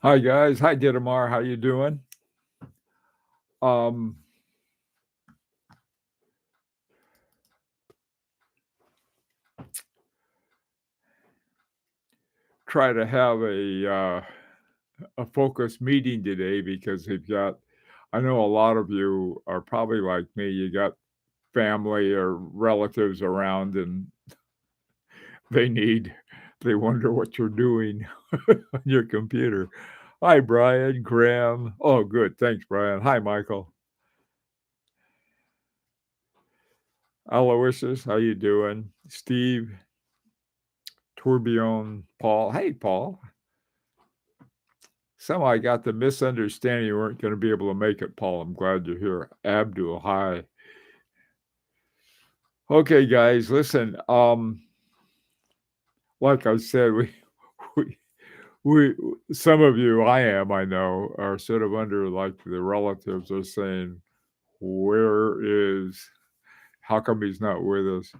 Hi guys. Hi Didamar. How you doing? Um, try to have a focused meeting today because they've got. I know a lot of you are probably like me. You got family or relatives around, and they need. They wonder what you're doing on your computer. Hi, Brian, Graham. Oh, good. Thanks, Brian. Hi, Michael. Aloysius, how you doing? Steve, Tourbillon, Paul. Hey, Paul. Somehow I got the misunderstanding you weren't going to be able to make it, Paul. I'm glad you're here. Abdul, hi. Okay, guys, listen. Like I said, we, we, some of you, I know, are sort of under like the relatives are saying, where is, how come he's not with us?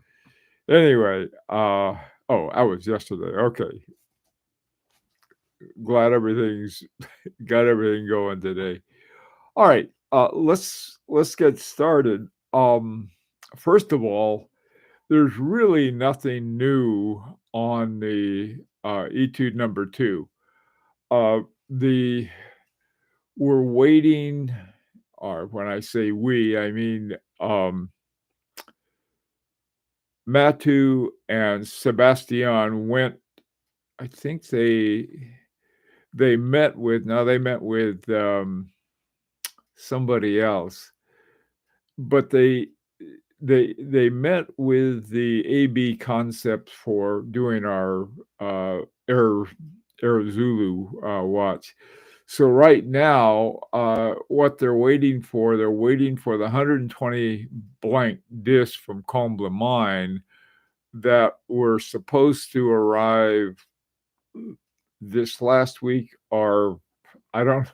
Anyway, oh, that was yesterday. Okay. Glad everything's got everything going today. All right, let's get started. First of all, there's really nothing new on the Etude number 2. The We're waiting, or when I say we, I mean Matu and Sebastian went. I think they met with somebody else, but they met with the AB concepts for doing our Air Zulu watch. So right now, what they're waiting for the 120 blank discs from Combla Mine that were supposed to arrive this last week. Are I don't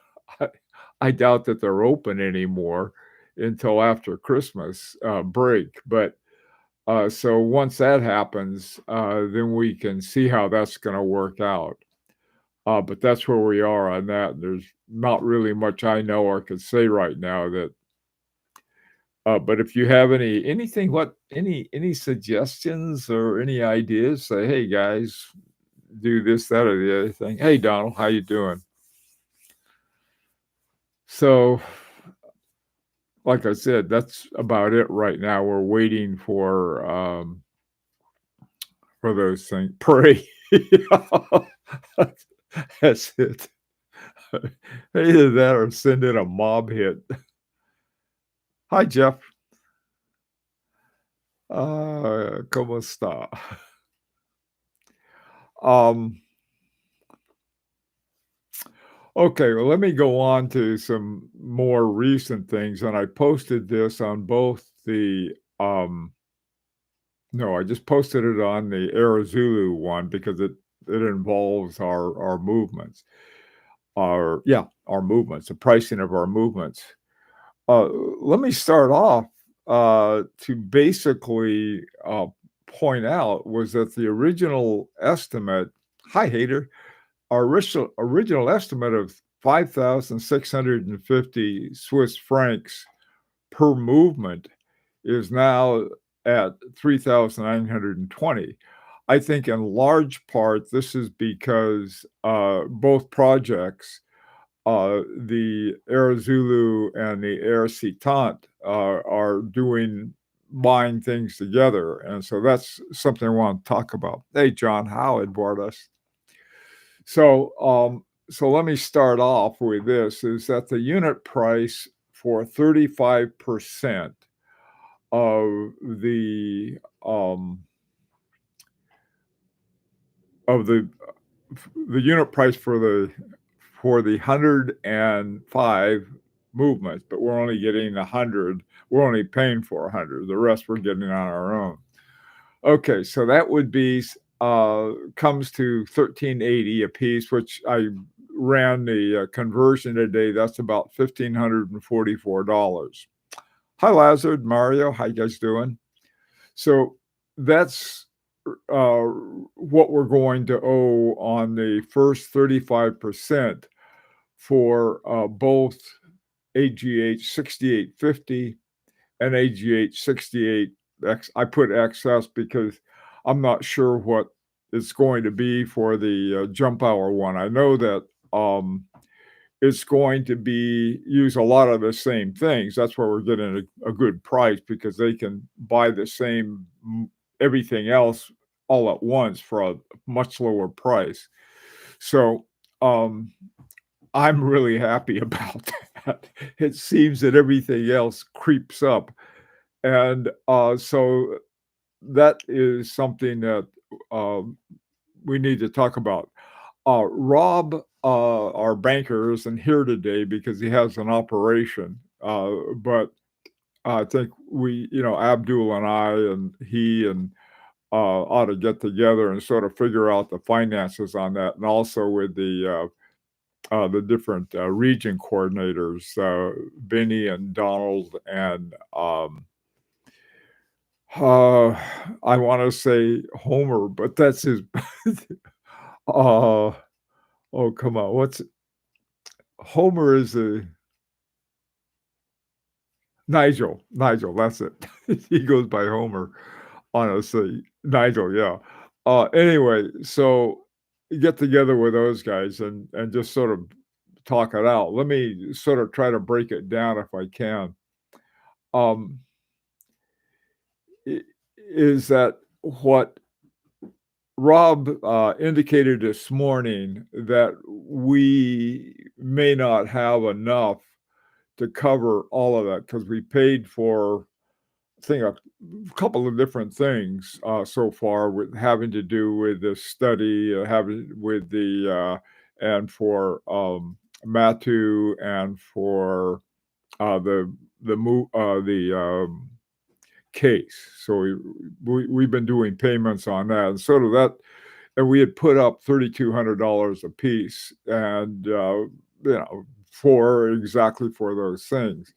I doubt that they're open anymore until after Christmas break. But so once that happens, then we can see how that's going to work out. But that's where we are on that. There's not really much I know or could say right now that. But if you have any suggestions or any ideas, say, hey guys, do this, that, or the other thing. Hey Donald, how you doing? So like I said, that's about it right now. We're waiting for those things. Pray. That's it. Either that or send in a mob hit. Hi, Jeff. ¿Cómo está? Okay, well, let me go on to some more recent things. And I posted this on both the no, I just posted it on the Arizulu one because it involves our movements. Our movements, the pricing of our movements. Let me start off to basically point out was that the original estimate, hi Hater, our original estimate of 5,650 Swiss francs per movement is now at 3,920. I think in large part this is because both projects, the Air Zulu and the Air Citant, are buying things together, and so that's something I want to talk about. Hey, John, how Eduardas? So let me start off with this: is that the unit price for 35% of the unit price for the 105 movements, but we're only getting 100. We're only paying for 100. The rest we're getting on our own. Okay, so that would be comes to 1380 a piece, which I ran the conversion today. That's about $1,544. Hi, Lazard, Mario, how you guys doing? So that's what we're going to owe on the first 35%. for both AGH 6850 and AGH 68 X. I put XS because I'm not sure what it's going to be for the jump hour one. I know that it's going to be use a lot of the same things. That's why we're getting a good price, because they can buy the same everything else all at once for a much lower price. So I'm really happy about that. It seems that everything else creeps up. And so that is something that we need to talk about. Rob, our banker, isn't here today because he has an operation. But I think Abdul and I and he and ought to get together and sort of figure out the finances on that, and also with the different region coordinators, Benny and Donald and I want to say Homer, but that's his. uh, oh, come on. Homer is a Nigel. Nigel, that's it. He goes by Homer, honestly. Nigel, yeah. Anyway, so get together with those guys and just sort of talk it out. Let me sort of try to break it down if I can. Um, is that what Rob indicated this morning, that we may not have enough to cover all of that because we paid for, I think, a couple of different things so far, with having to do with the study, having with and for Matu, and for the case. So we've been doing payments on that, and sort of that, and we had put up $3,200 a piece, and for exactly for those things.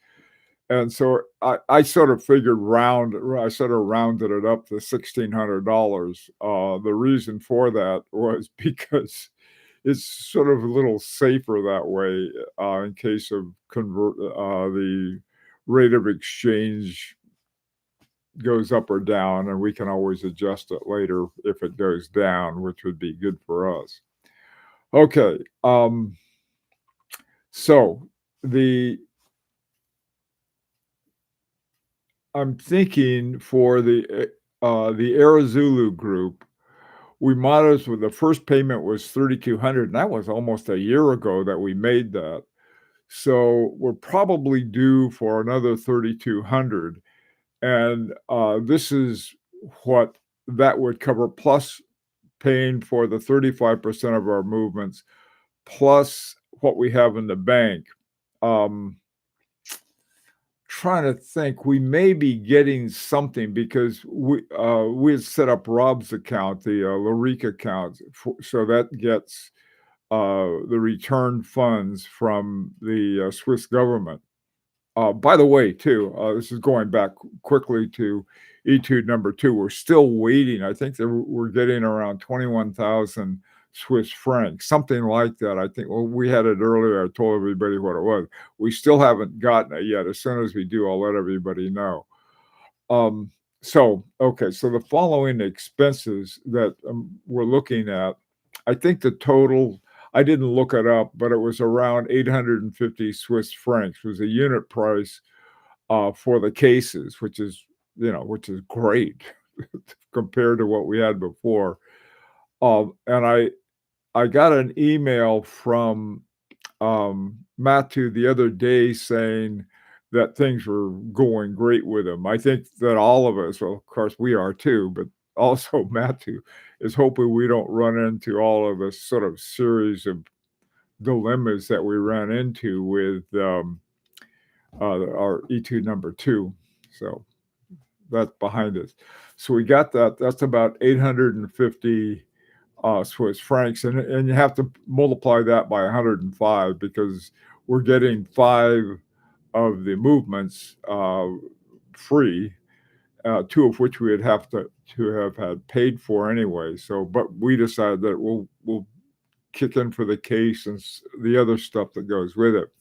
And so I sort of rounded it up to $1,600. The reason for that was because it's sort of a little safer that way, in case of the rate of exchange goes up or down, and we can always adjust it later if it goes down, which would be good for us. Okay, so I'm thinking for the Arizulu group, we might as well. The first payment was 3,200, and that was almost a year ago that we made that. So we're probably due for another 3,200, and this is what that would cover, plus paying for the 35% of our movements, plus what we have in the bank. Trying to think, we may be getting something because we had set up Rob's account, the Lyrique account, so that gets the return funds from the Swiss government. By the way, too, this is going back quickly to Etude number 2. We're still waiting. I think that we're getting around 21,000 Swiss francs, something like that. I think, well, we had it earlier. I told everybody what it was. We still haven't gotten it yet. As soon as we do, I'll let everybody know. So the following expenses that we're looking at, I think the total, I didn't look it up, but it was around 850 Swiss francs was a unit price for the cases, which is great compared to what we had before. And I got an email from Matu the other day saying that things were going great with him. I think that all of us, well, of course we are too, but also Matu is hoping we don't run into all of this sort of series of dilemmas that we ran into with our Etude number 2. So that's behind us. So we got that. That's about 850 Swiss francs, and you have to multiply that by 105 because we're getting 5 of the movements free, 2 of which we would have to have had paid for anyway. So, but we decided that we'll kick in for the case and the other stuff that goes with it.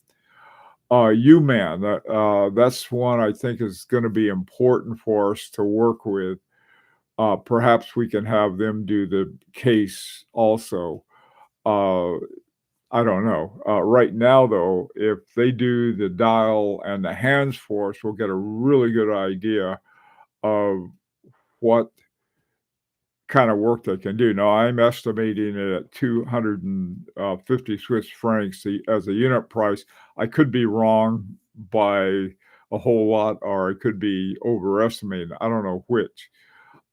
UMAN, that's one I think is going to be important for us to work with. Perhaps we can have them do the case also. I don't know. Right now, though, if they do the dial and the hands for us, we'll get a really good idea of what kind of work they can do. Now, I'm estimating it at 250 Swiss francs as a unit price. I could be wrong by a whole lot, or I could be overestimating. I don't know which.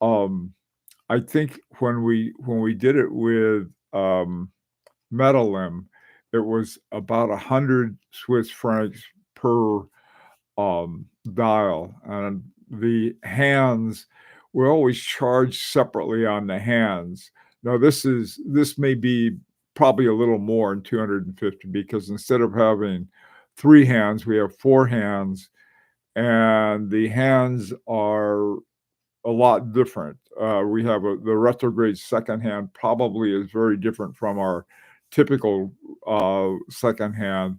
I think when we did it with Metalim, it was about 100 Swiss francs per dial, and the hands were always charged separately on the hands. Now this may be probably a little more than 250 because instead of having 3 hands, we have 4 hands, and the hands are a lot different. We have the retrograde second hand probably is very different from our typical second hand.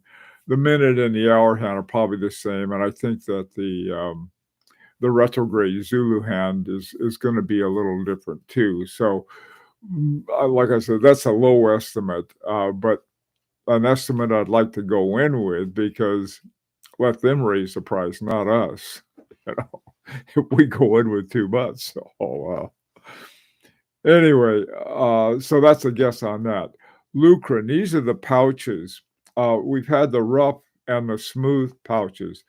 The minute and the hour hand are probably the same, and I think that the retrograde Zulu hand is going to be a little different too. So, like I said, that's a low estimate, but an estimate I'd like to go in with because let them raise the price, not us. You know, if we go in with too much. So, anyway, so that's a guess on that. Lucrin, these are the pouches. We've had the rough and the smooth pouches.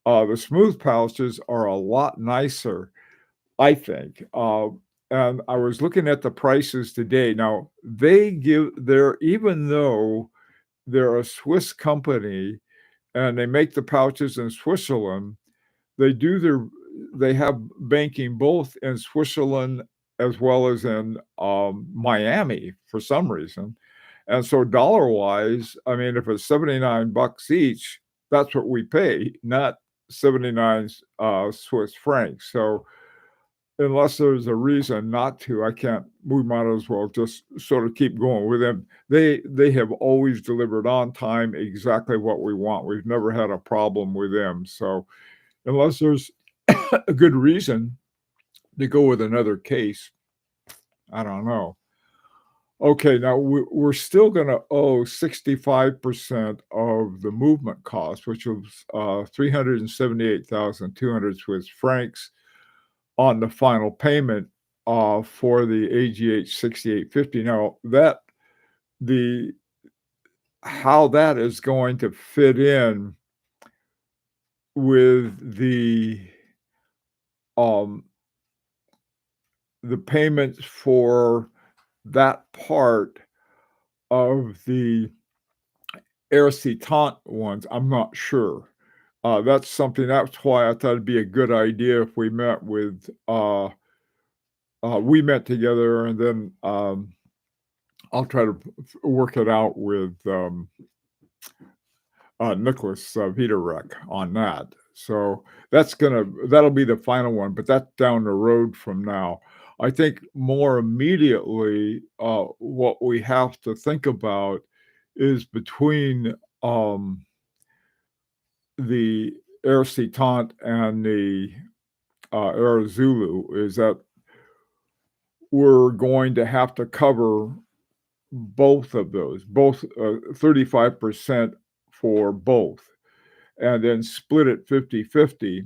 The smooth pouches are a lot nicer, I think. And I was looking at the prices today. Now, even though they're a Swiss company and they make the pouches in Switzerland, they have banking both in Switzerland as well as in Miami for some reason. And so dollar-wise, I mean, if it's $79 each, that's what we pay, not 79 Swiss francs. So unless there's a reason not to, we might as well just sort of keep going with them. They have always delivered on time exactly what we want. We've never had a problem with them. So unless there's a good reason to go with another case, I don't know. Okay, now we're still going to owe 65% of the movement cost, which was 378,200 Swiss francs on the final payment for the AGH 6850. Now how that is going to fit in with the payments for that part of the EST ones, I'm not sure. That's why I thought it'd be a good idea if we met together, and then I'll try to work it out with Nicholas Viderek on that. So that'll be the final one, but that's down the road from now. I think more immediately, what we have to think about is between the Air Citant and the Air Zulu, is that we're going to have to cover both of those, 35% for both, and then split it 50-50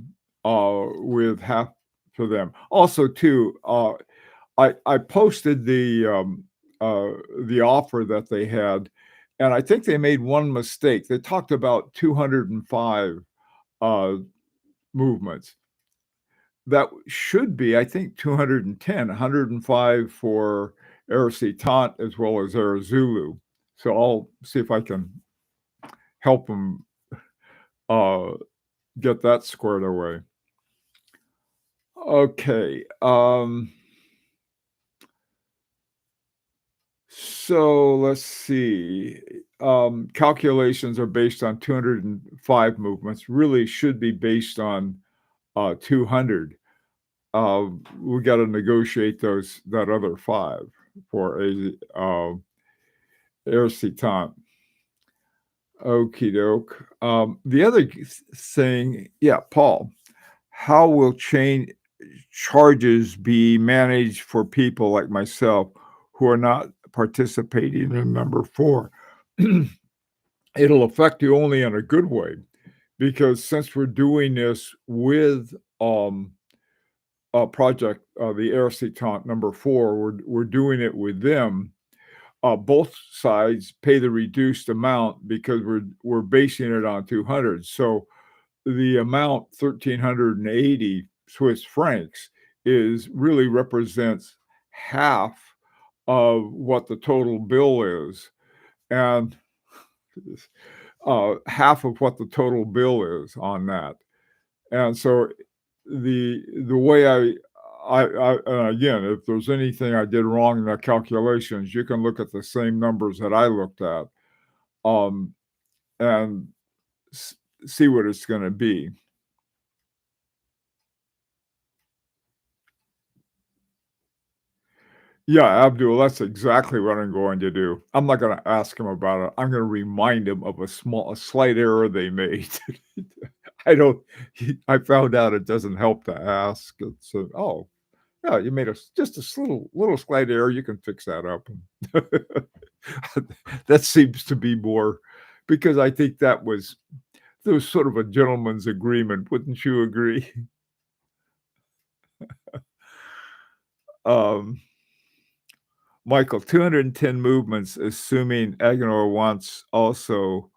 with half for them. Also, too, I posted the offer that they had, and I think they made one mistake. They talked about 205 movements. That should be, I think, 210, 105 for Air Citant as well as Air Zulu. So I'll see if I can help them get that squared away. Okay. So let's see. Calculations are based on 205 movements. Really should be based on 200. We got to negotiate that other 5 for Ercitant. Okie doke. The other thing, yeah, Paul, how will change charges be managed for people like myself who are not participating in number four? It'll affect you only in a good way because since we're doing this with a project, the Ercitant number four, we're doing it with them. Both sides pay the reduced amount because we're basing it on 200. So the amount 1,380 Swiss francs is really represents half of what the total bill is, and half of what the total bill is on that. And so the way again, if there's anything I did wrong in the calculations, you can look at the same numbers that I looked at, um, and see what it's going to be. Yeah, Abdul, that's exactly what I'm going to do. I'm not going to ask him about it. I'm going to remind him of a slight error they made. I don't. I found out it doesn't help to ask. It's oh, yeah, you made just a little slight error. You can fix that up. That seems to be more because I think there was sort of a gentleman's agreement. Wouldn't you agree? Um, Michael, 210 movements, assuming Agenor wants also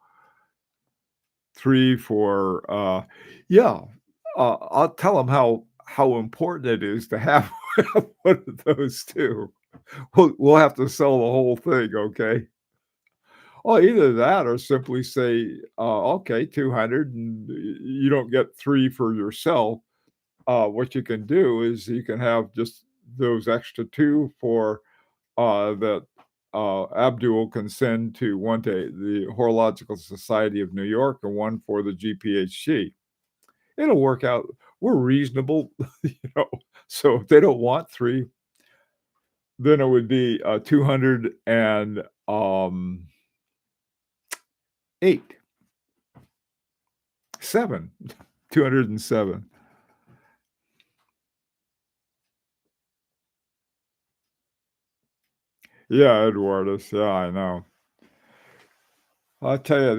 3 for, yeah, I'll tell him how important it is to have one of those too. We'll have to sell the whole thing, okay? Well, either that or simply say, okay, 200, and you don't get 3 for yourself. What you can do is you can have just those extra 2 for that Abdul can send to one to the Horological Society of New York and one for the GPHG. It'll work out. We're reasonable, So if they don't want 3, then it would be 208. 7. 207. Yeah, Eduardus. Yeah, I know. I'll tell you,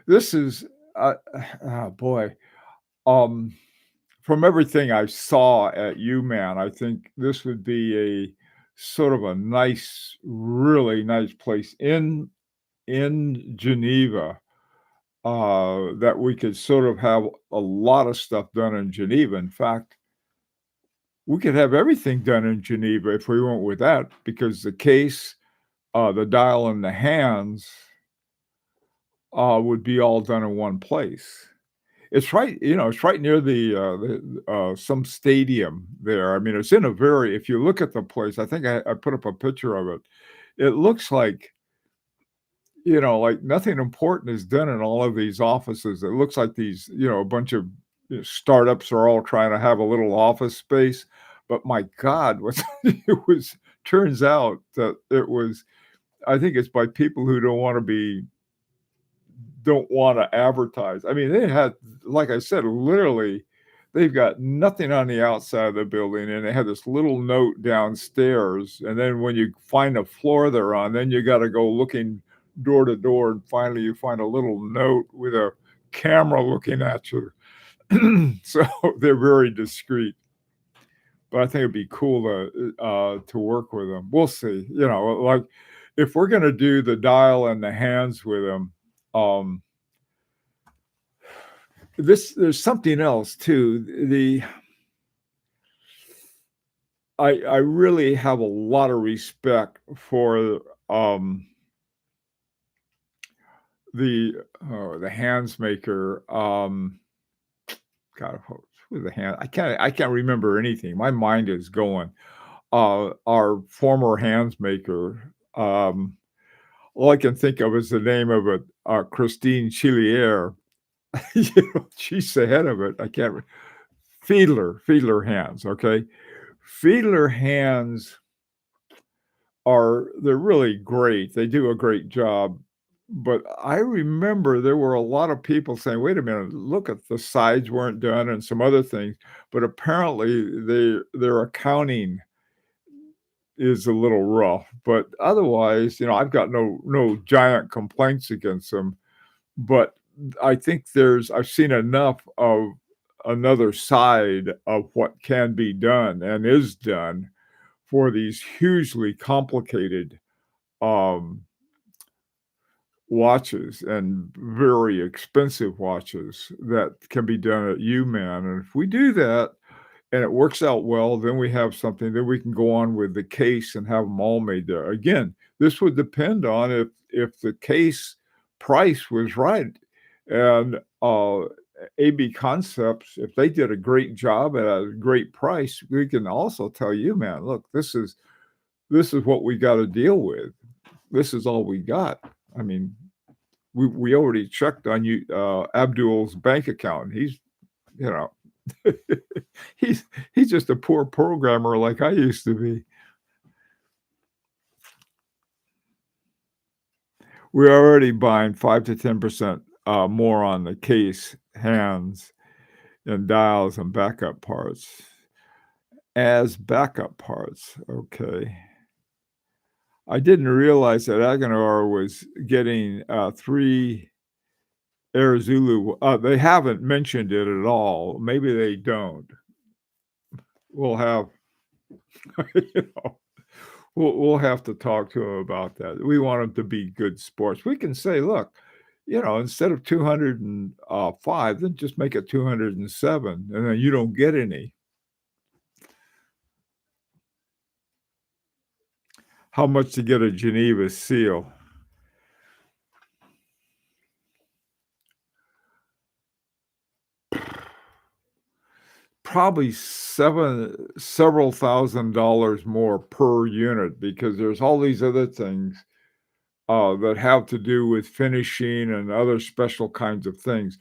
this is, oh boy. Um, from everything I saw at UMan, I think this would be a sort of a nice, really nice place in Geneva, that we could sort of have a lot of stuff done in Geneva. In fact, we could have everything done in Geneva if we went with that, because the case, the dial, and the hands would be all done in one place. It's right near some stadium there. I mean, it's in a very if you look at the place, I think I put up a picture of it. It looks like, like nothing important is done in all of these offices. It looks like these, a bunch of startups are all trying to have a little office space. But my God, it was turns out that I think it's by people who don't want to advertise. I mean, they had, like I said, literally, they've got nothing on the outside of the building, and they had this little note downstairs. And then when you find the floor they're on, then you got to go looking door to door, and finally you find a little note with a camera looking at you. So they're very discreet. But I think it'd be cool to work with them. We'll see. Like if we're going to do the dial and the hands with them. There's something else too. I really have a lot of respect for the hands maker. God, who's the hand? I can't remember anything. My mind is going. Our former hands maker. All I can think of is the name of it. Christine Chilier. She's the head of it. I can't. Fiedler hands. Okay, Fiedler hands they're really great. They do a great job. But I remember there were a lot of people saying, "Wait a minute, look at the sides weren't done and some other things." But apparently their accounting is a little rough. But otherwise, I've got no giant complaints against them. But I think I've seen enough of another side of what can be done and is done for these hugely complicated, um, watches and very expensive watches that can be done at UMan, and if we do that and it works out well, then we have something, then we can go on with the case and have them all made there. Again, this would depend on if the case price was right, and, AB Concepts, if they did a great job at a great price, we can also tell you, "Man, look, this is what we gotta deal with. This is all we got." I mean, we already checked on you, Abdul's bank account. You know, he's he's just a poor programmer like I used to be. We're already buying 5 to 10%, more on the case, hands, and dials and backup parts. As backup parts, okay. I didn't realize that Agenor was getting, 3 Air Zulu. They haven't mentioned it at all. Maybe they don't. We'll have you know, we'll have to talk to him about that. We want him to be good sports. We can say, "Look, instead of 205, then just make it 207, and then you don't get any." How much to get a Geneva seal? Probably several $1,000s more per unit because there's all these other things, that have to do with finishing and other special kinds of things.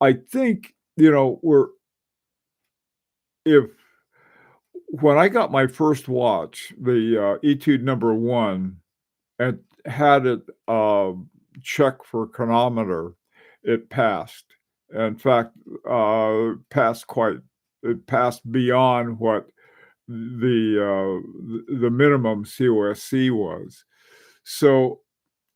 I think, we're if when I got my first watch, the, Etude number 1, and had it, checked for chronometer, it passed. In fact, it passed beyond what the minimum COSC was. So,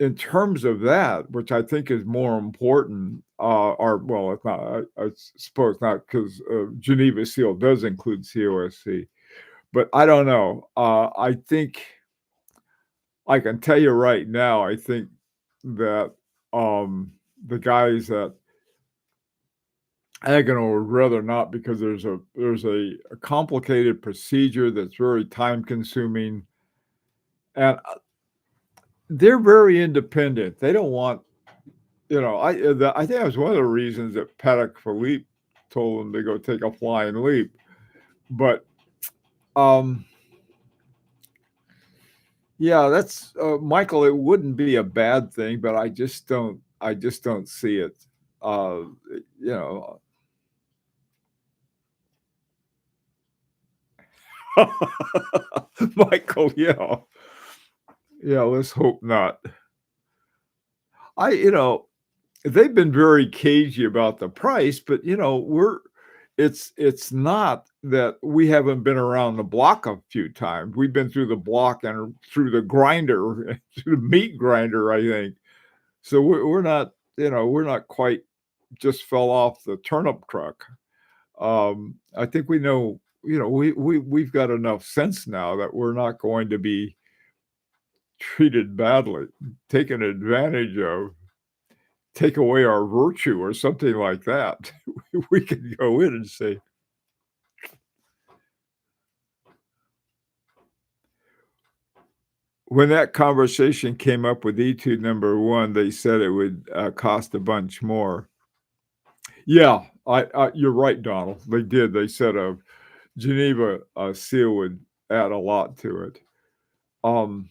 in terms of that, which I think is more important, or well, it's not, I suppose not, 'cause, Geneva Seal does include COSC, but I don't know. I think I can tell you right now, I think that, the guys at Agenor would rather not because there's a complicated procedure that's very time consuming, and, they're very independent. They don't want I think that was one of the reasons that Patek Philippe told them to go take a flying leap, but, um yeah, that's, Michael, it wouldn't be a bad thing, but I just don't see it. Uh, you know Michael, yeah. Yeah, let's hope not. I they've been very cagey about the price, but, it's not that we haven't been around the block a few times. We've been through the block and through the grinder, through the meat grinder, I think. So we're not quite just fell off the turnip truck. I think we know, we've got enough sense now that we're not going to be treated badly, taken advantage of, take away our virtue or something like that. We could go in and say, when that conversation came up with Etude number 1, they said it would, cost a bunch more. Yeah, you're right, Donald. They did. They said a Geneva, seal would add a lot to it. Um,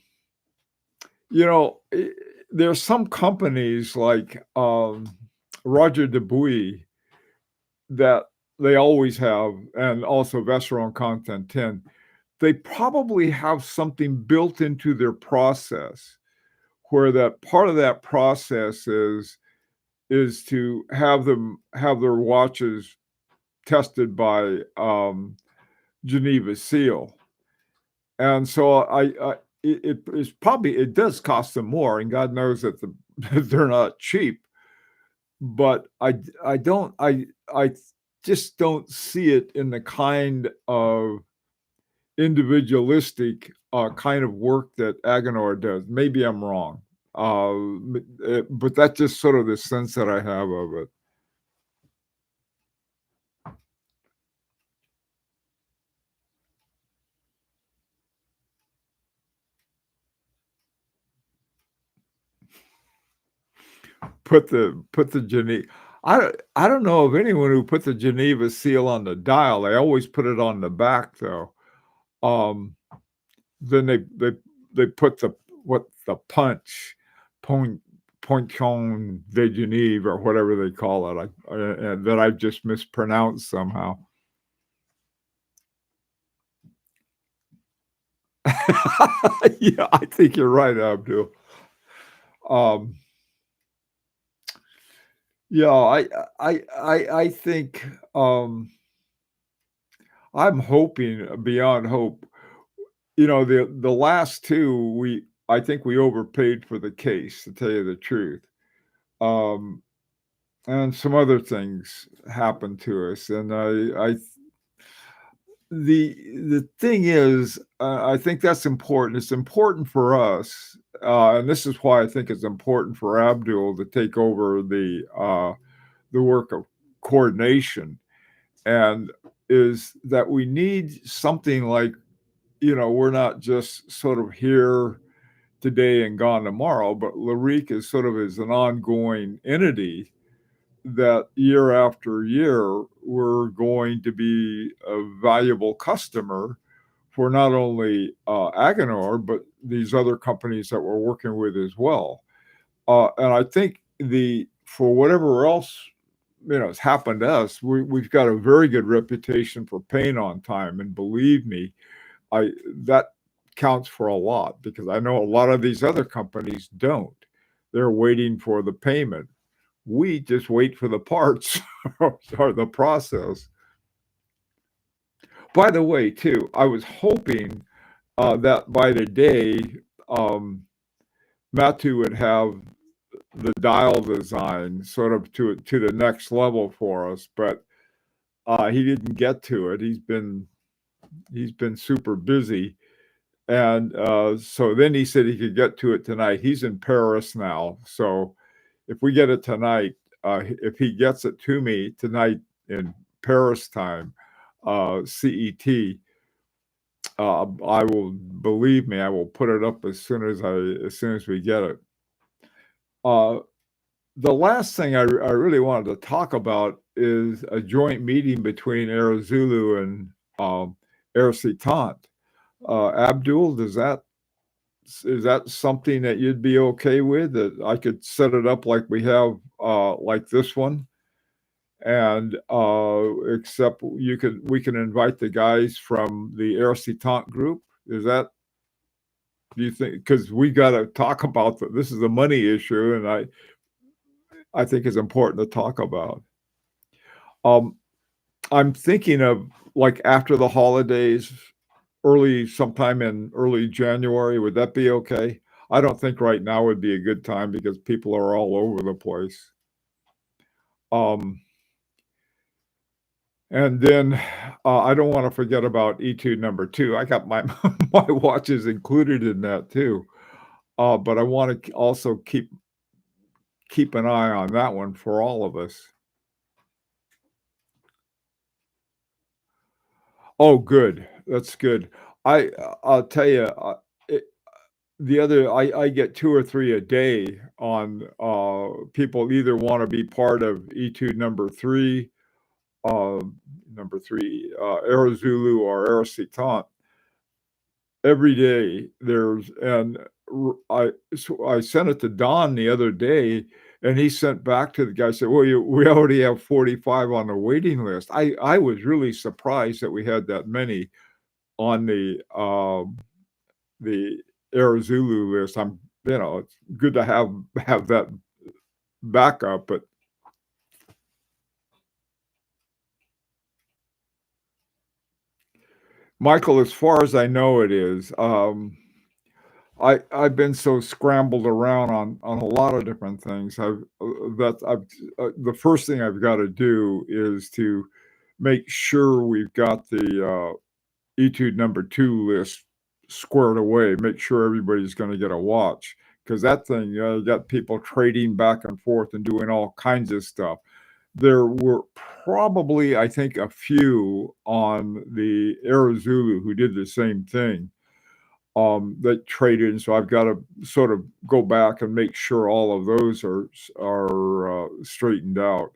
there's some companies like, Roger Dubuis that they always have, and also Vacheron Constantin. they probably have something built into their process where that part of that process is to have them have their watches tested by, Geneva Seal. And so it is probably it does cost them more, and God knows that they're not cheap, but I don't I just don't see it in the kind of individualistic, kind of work that Agenor does. Maybe I'm wrong, but that's just sort of the sense that I have of it. Put the Geneva. I don't know of anyone who put the Geneva Seal on the dial. They always put it on the back, though. Um, then they put the punch, point Poinçon de Genève or whatever they call it, that I've just mispronounced somehow. Yeah, I think you're right, Abdul. Um, yeah, I think, I'm hoping beyond hope. You know, the last 2, I think we overpaid for the case, to tell you the truth. Um, and some other things happened to us, and I the thing is, I think that's important. It's important for us, and this is why I think it's important for Abdul to take over the work of coordination, and is that we need something like, we're not just sort of here today and gone tomorrow, but Lyrique is an ongoing entity that year after year we're going to be a valuable customer for not only Agenor but these other companies that we're working with as well. And I think for whatever else has happened to us, we've got a very good reputation for paying on time, and believe me, I that counts for a lot because I know a lot of these other companies don't. They're waiting for the payment. We just wait for the parts or the process. By the way, too, I was hoping that by the day, um, Matthew would have the dial design sort of to the next level for us, but he didn't get to it. He's been super busy. And so then he said he could get to it tonight. He's in Paris now. So if we get it tonight, if he gets it to me tonight in Paris time, CET, I will, believe me, I will put it up as soon as we get it. The last thing I really wanted to talk about is a joint meeting between Air Zulu and Air Citant. Abdul, is that something that you'd be okay with? That I could set it up like we have, like this one, and except we can invite the guys from the Air Citant group. Do you think? Because we got to talk about this is a money issue, and I think it's important to talk about. Um, I'm thinking of like after the holidays, sometime in early January. Would that be okay? I don't think right now would be a good time because people are all over the place. And then I don't want to forget about Etude number 2. I got my my watches included in that too. But I want to also keep an eye on that one for all of us. Oh, good. That's good. I'll tell you, I get 2 or 3 a day on people either want to be part of Etude uh, number 3, Air Zulu or Air Citant. Every day I sent it to Don the other day, and he sent back to the guy, said, "Well, we already have 45 on the waiting list." I was really surprised that we had that many. on the Air Zulu list. It's good to have that backup, but Michael, as far as I know, it is. I've been so scrambled around on a lot of different things. The first thing I've got to do is to make sure we've got the Etude number 2 list squared away. Make sure everybody's going to get a watch because that thing, you got people trading back and forth and doing all kinds of stuff. There were probably, I think, a few on the Air Zulu who did the same thing that traded. And so I've got to sort of go back and make sure all of those are straightened out.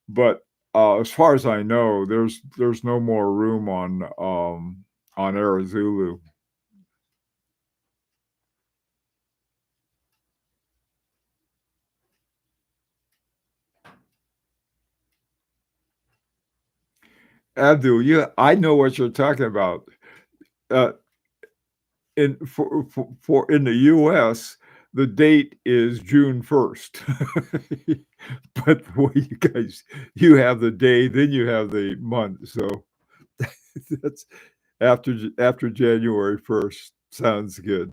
But as far as I know, there's no more room on Air Zulu. Abdul, I know what you're talking about. Uh, in the U.S., the date is June 1st. But the way you have the day, then you have the month. So that's after January 1st. Sounds good.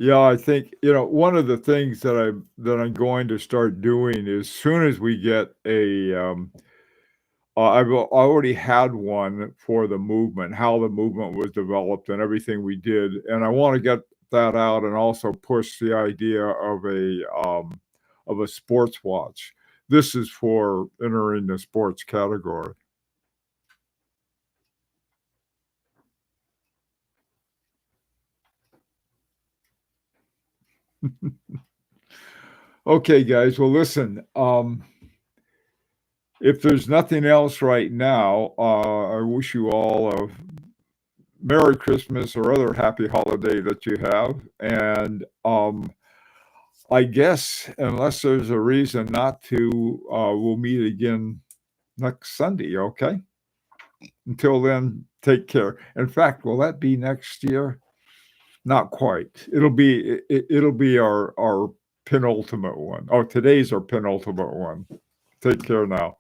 Yeah, I think, one of the things that I'm going to start doing as soon as we get I've already had one for the movement, how the movement was developed and everything we did, and I want to get that out and also push the idea of a sports watch. This is for entering the sports category. Okay, guys. Well, listen, if there's nothing else right now, I wish you all a Merry Christmas or other happy holiday that you have. And I guess unless there's a reason not to, we'll meet again next Sunday. Okay. Until then, take care. In fact, will that be next year? Not quite. It'll be our penultimate one. Oh, today's our penultimate one. Take care now.